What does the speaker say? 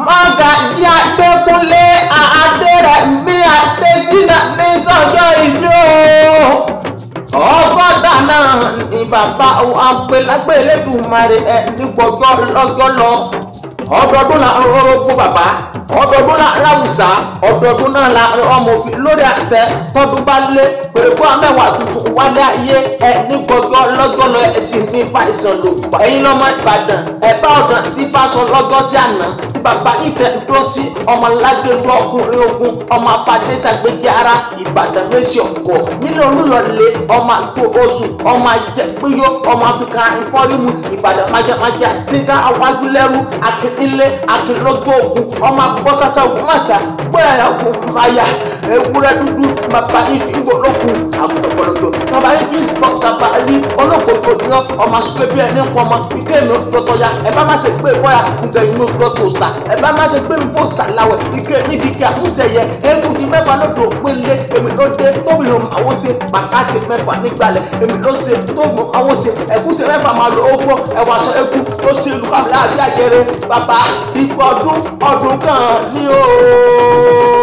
Mọ́gàjí Adékúnlé Adérẹ̀mí Adésínà ní sọ́jọ́ ìbí o. Ọgọ́ta náà ni bàbá wa pé lágbè Elédùmarè ní gbọ́jọ́ lọ́jọ́ lọ. Ọdọọdún la rọ́rọ́gbó bàbá, ọdọọdún la láwùsá, ọdọọdún náà la ọmọ òbí lórí àtẹ tọdún bá lé pèrèkó amẹ́wàá tuntun wálé ayé ní gbọ́jọ́ lọ́jọ́ lọ ẹ̀sìn ní fàìsàn ló gbà. Ẹ̀yin lọ́mọ Ìbàdàn ẹ̀bá ọ̀dàn tí fásọ lọ́jọ́ sí àná tí bàbá ìtẹ̀ tó sí ọmọ lágbè lọ́kùnrin ogun ọmọ afadé sàgbéjì ara Ìbàdàn lẹ́sì ọ̀gọ̀ nínú Olúyọ̀lé ọmọ àgbo oṣù ọmọ ajẹ́pẹ́yọ ọmọ Áfíríkà ìfọ́rímù Ìbàdàn májámájá nígbà àwájúlẹ́rú akínílé akínlógún ogun ọmọ akọ́sásá ogun màsà gbọ́dọ̀ ogun máyà ewúrẹ́ dúdú bàbá ìfì ìgbòlókun àgùntànpọ̀lọ́jọ́ bàbá ìfì sábà rí olókòtò ní ọmọ asúké bí ẹni pọ̀ ọmọ ike ìnú tọ́tọ́ ya ẹ bá má ṣe gbé ìfọ́yà ǹjẹ́ inú tọ́tọ́ sà ẹ bá má ṣe gbé ìfọ́ sàláwẹ̀ ike níbi kí àmúṣẹyẹ eégún ní mẹ́fà lọ́dọ̀ pélé èmi ló dé tóbi lòun àwọn ṣe bàtà ṣe mẹ́fà nígbàlẹ̀ èmi ló ṣe tóbi àwọn ṣe ẹ̀gúnṣe mẹ́fà máa lo owó ẹwà aṣọ eégún tó ṣe lùkàlà àbí àjẹrẹ bàbá ìgbọ̀dún ọdún kan ní o.